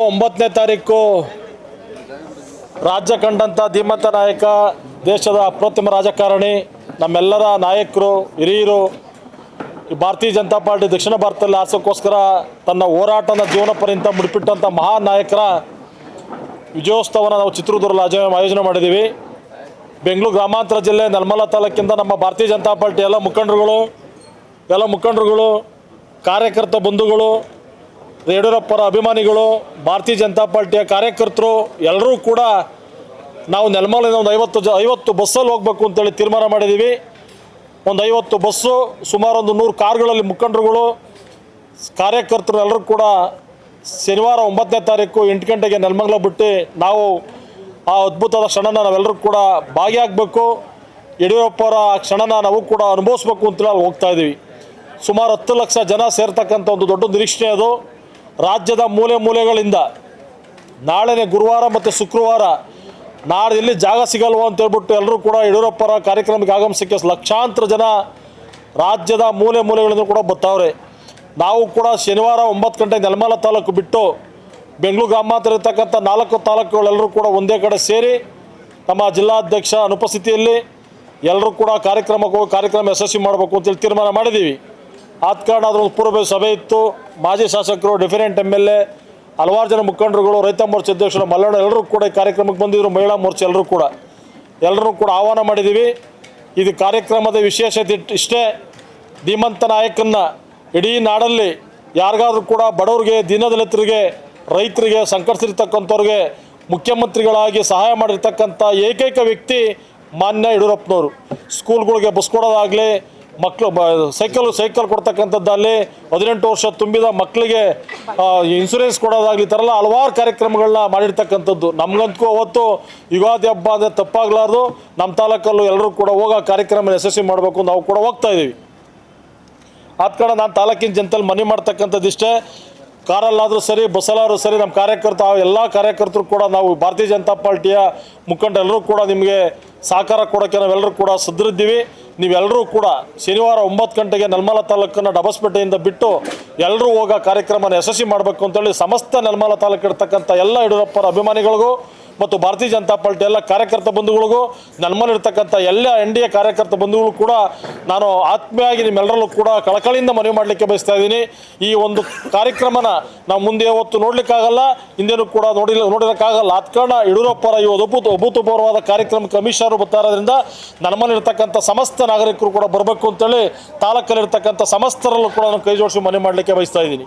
9ನೇ ತಾರೀಕು ರಾಜ್ಯ ಕಂಡಂಥ ಧೀಮಂತ ನಾಯಕ, ದೇಶದ ಅಪ್ರತಿಮ ರಾಜಕಾರಣಿ, ನಮ್ಮೆಲ್ಲರ ನಾಯಕರು, ಹಿರಿಯರು, ಭಾರತೀಯ ಜನತಾ ಪಾರ್ಟಿ ದಕ್ಷಿಣ ಭಾರತದಲ್ಲಿ ಆರಿಸೋಕ್ಕೋಸ್ಕರ ತನ್ನ ಹೋರಾಟನ ಜೀವನ ಪರ್ಯಂತ ಮುಡಿಪಿಟ್ಟಂಥ ಮಹಾನ್ ನಾಯಕರ ವಿಜಯೋತ್ಸವನ ನಾವು ಚಿತ್ರದುರ್ಗದಲ್ಲಿ ಆಯೋಜನೆ ಮಾಡಿದ್ದೀವಿ. ಬೆಂಗಳೂರು ಗ್ರಾಮಾಂತರ ಜಿಲ್ಲೆ ನೆಲಮಂಗಲ ತಾಲೂಕಿಂದ ನಮ್ಮ ಭಾರತೀಯ ಜನತಾ ಪಾರ್ಟಿ ಎಲ್ಲ ಮುಖಂಡರುಗಳು, ಕಾರ್ಯಕರ್ತ ಬಂಧುಗಳು, ಯಡಿಯೂರಪ್ಪರ ಅಭಿಮಾನಿಗಳು, ಭಾರತೀಯ ಜನತಾ ಪಾರ್ಟಿಯ ಕಾರ್ಯಕರ್ತರು ಎಲ್ಲರೂ ಕೂಡ ನಾವು ನೆಲಮಂಗಲಿಂದ ಒಂದು 50 ಬಸ್ಸಲ್ಲಿ ಹೋಗಬೇಕು ಅಂತೇಳಿ ತೀರ್ಮಾನ ಮಾಡಿದ್ದೀವಿ. ಒಂದು 50 ಬಸ್ಸು, ಸುಮಾರು ಒಂದು 100 ಕಾರುಗಳಲ್ಲಿ ಮುಖಂಡರುಗಳು, ಕಾರ್ಯಕರ್ತರು ಎಲ್ಲರೂ ಕೂಡ ಶನಿವಾರ 9ನೇ ತಾರೀಕು 8 ಗಂಟೆಗೆ ನೆಲಮಂಗಲ ಬಿಟ್ಟು ನಾವು ಆ ಅದ್ಭುತದ ಕ್ಷಣನ ನಾವೆಲ್ಲರೂ ಕೂಡ ಭಾಗಿಯಾಗಬೇಕು. ಯಡಿಯೂರಪ್ಪರ ಆ ಕ್ಷಣನ ನಾವು ಕೂಡ ಅನುಭವಿಸ್ಬೇಕು ಅಂತೇಳಿ ಅಲ್ಲಿ ಹೋಗ್ತಾ ಇದ್ದೀವಿ. ಸುಮಾರು 10 ಲಕ್ಷ ಜನ ಸೇರ್ತಕ್ಕಂಥ ಒಂದು ದೊಡ್ಡ ನಿರೀಕ್ಷೆ ಅದು. ರಾಜ್ಯದ ಮೂಲೆಗಳಿಂದ ನಾಳೆನೇ ಗುರುವಾರ ಮತ್ತು ಶುಕ್ರವಾರ ನಾಳೆ ಇಲ್ಲಿ ಜಾಗ ಸಿಗಲ್ವ ಅಂತ ಹೇಳ್ಬಿಟ್ಟು ಎಲ್ಲರೂ ಕೂಡ ಯಡಿಯೂರಪ್ಪರ ಕಾರ್ಯಕ್ರಮಕ್ಕೆ ಆಗಮಿಸೋಕ್ಕೆ ಲಕ್ಷಾಂತರ ಜನ ರಾಜ್ಯದ ಮೂಲೆಗಳಿಂದ ಕೂಡ ಬರ್ತಾವ್ರೆ. ನಾವು ಕೂಡ ಶನಿವಾರ 9 ಗಂಟೆಗೆ ನೆಲಮಂಗಲ ತಾಲೂಕು ಬಿಟ್ಟು ಬೆಂಗಳೂರು ಗ್ರಾಮಾಂತರ ಇರ್ತಕ್ಕಂಥ 4 ತಾಲೂಕುಗಳೆಲ್ಲರೂ ಕೂಡ ಒಂದೇ ಕಡೆ ಸೇರಿ ನಮ್ಮ ಜಿಲ್ಲಾಧ್ಯಕ್ಷ ಅನುಪಸ್ಥಿತಿಯಲ್ಲಿ ಎಲ್ಲರೂ ಕೂಡ ಕಾರ್ಯಕ್ರಮ ಯಶಸ್ವಿ ಮಾಡಬೇಕು ಅಂತೇಳಿ ತೀರ್ಮಾನ ಮಾಡಿದ್ದೀವಿ. ಆದ ಕಾರಣ ಅದರೊಂದು ಪೂರ್ವ ಸಭೆ ಇತ್ತು. ಮಾಜಿ ಶಾಸಕರು, ಡಿಫರೆಂಟ್ MLA, ಹಲವಾರು ಜನ ಮುಖಂಡರುಗಳು, ರೈತ ಮೋರ್ಚಾ ಅಧ್ಯಕ್ಷರು, ಮಲ್ಲಣ್ಣ ಎಲ್ಲರೂ ಕೂಡ ಈ ಕಾರ್ಯಕ್ರಮಕ್ಕೆ ಬಂದಿದ್ದರು. ಮಹಿಳಾ ಮೋರ್ಚಾ ಎಲ್ಲರೂ ಕೂಡ ಆಹ್ವಾನ ಮಾಡಿದ್ದೀವಿ. ಇದು ಕಾರ್ಯಕ್ರಮದ ವಿಶೇಷತೆ ಇಷ್ಟೇ, ಧೀಮಂತ ನಾಯಕನ್ನ ಇಡೀ ನಾಡಲ್ಲಿ ಯಾರಿಗಾದ್ರೂ ಕೂಡ ಬಡವರಿಗೆ, ದೀನದಲಿತರಿಗೆ, ರೈತರಿಗೆ, ಸಂಕಟಿಸಿರ್ತಕ್ಕಂಥವ್ರಿಗೆ ಮುಖ್ಯಮಂತ್ರಿಗಳಾಗಿ ಸಹಾಯ ಮಾಡಿರ್ತಕ್ಕಂಥ ಏಕೈಕ ವ್ಯಕ್ತಿ ಮಾನ್ಯ ಯಡಿಯೂರಪ್ಪನವರು. ಸ್ಕೂಲ್ಗಳಿಗೆ ಬಸ್ ಕೊಡೋದಾಗಲಿ, ಸೈಕಲ್ ಕೊಡ್ತಕ್ಕಂಥದ್ದಲ್ಲಿ, 18 ವರ್ಷ ತುಂಬಿದ ಮಕ್ಕಳಿಗೆ ಇನ್ಸೂರೆನ್ಸ್ ಕೊಡೋದಾಗಲಿ, ಈ ಥರ ಎಲ್ಲ ಹಲವಾರು ಕಾರ್ಯಕ್ರಮಗಳನ್ನ ಮಾಡಿರ್ತಕ್ಕಂಥದ್ದು. ನಮಗಂತೂ ಅವತ್ತು ಯುಗಾದಿ ಹಬ್ಬ ಅಂದರೆ ತಪ್ಪಾಗಲಾರ್ದು. ನಮ್ಮ ತಾಲೂಕಲ್ಲೂ ಎಲ್ಲರೂ ಕೂಡ ಹೋಗೋ ಕಾರ್ಯಕ್ರಮ ಯಶಸ್ವಿ ಮಾಡಬೇಕು, ನಾವು ಕೂಡ ಹೋಗ್ತಾ ಇದ್ದೀವಿ. ಆದ ಕಾರಣ ನಾನು ತಾಲೂಕಿನ ಜನತೆಯಲ್ಲಿ ಮನವಿ ಮಾಡ್ತಕ್ಕಂಥದ್ದು ಇಷ್ಟೇ, ಕಾರಲ್ಲಾದರೂ ಸರಿ, ಬಸ್ಸಲ್ಲಾದರೂ ಸರಿ, ನಮ್ಮ ಎಲ್ಲ ಕಾರ್ಯಕರ್ತರು ಕೂಡ ನಾವು ಭಾರತೀಯ ಜನತಾ ಪಾರ್ಟಿಯ ಮುಖಂಡರೆಲ್ಲರೂ ಕೂಡ ನಿಮಗೆ ಸಹಕಾರ ಕೊಡೋಕ್ಕೆ ನಾವೆಲ್ಲರೂ ಕೂಡ ಸದ್ರಿದ್ದೀವಿ. ನೀವೆಲ್ಲರೂ ಕೂಡ ಶನಿವಾರ 9 ಗಂಟೆಗೆ ನೆಲಮಂಗಲ ತಾಲೂಕನ್ನು ಡಬಸ್ಪೇಟೆಯಿಂದ ಬಿಟ್ಟು ಎಲ್ಲರೂ ಹೋಗೋ ಕಾರ್ಯಕ್ರಮನ ಯಶಸ್ವಿ ಮಾಡಬೇಕು ಅಂತೇಳಿ ಸಮಸ್ತ ನೆಲಮಂಗಲ ತಾಲೂಕು ಇರ್ತಕ್ಕಂಥ ಎಲ್ಲ ಯಡಿಯೂರಪ್ಪರ ಅಭಿಮಾನಿಗಳಿಗೂ ಮತ್ತು ಭಾರತೀಯ ಜನತಾ ಪಾರ್ಟಿ ಎಲ್ಲ ಕಾರ್ಯಕರ್ತ ಬಂಧುಗಳಿಗೂ, ನೆಲಮಂಗಲಿರ್ತಕ್ಕಂಥ ಎಲ್ಲ NDA ಕಾರ್ಯಕರ್ತ ಬಂಧುಗಳು ಕೂಡ ನಾನು ಆತ್ಮೀಯವಾಗಿ ನಿಮ್ಮೆಲ್ಲರಲ್ಲೂ ಕೂಡ ಕಳಕಳಿಯಿಂದ ಮನವಿ ಮಾಡಲಿಕ್ಕೆ ಬಯಸ್ತಾ ಇದ್ದೀನಿ. ಈ ಒಂದು ಕಾರ್ಯಕ್ರಮನ ನಾವು ಮುಂದೆ ಯಾವತ್ತು ನೋಡಲಿಕ್ಕಾಗಲ್ಲ, ಹಿಂದೇನೂ ಕೂಡ ನೋಡಿರೋಕ್ಕಾಗಲ್ಲ. ಆದ ಕಾರಣ ಯಡಿಯೂರಪ್ಪರ ಈ ಅಭೂತಪೂರ್ವವಾದ ಕಾರ್ಯಕ್ರಮಕ್ಕೆ ಅಮಿತ್ ಶಾ ಬರ್ತಾ ಇರೋದ್ರಿಂದ ನೆಲಮಂಗಲಿರ್ತಕ್ಕಂಥ ಸಮಸ್ತ ನಾಗರಿಕರು ಕೂಡ ಬರಬೇಕು ಅಂತೇಳಿ ತಾಲೂಕಲ್ಲಿರ್ತಕ್ಕಂಥ ಸಮಸ್ತರಲ್ಲೂ ಕೂಡ ನಾನು ಕೈ ಜೋಡಿಸಿ ಮನವಿ ಮಾಡಲಿಕ್ಕೆ ಬಯಸ್ತಾ ಇದ್ದೀನಿ.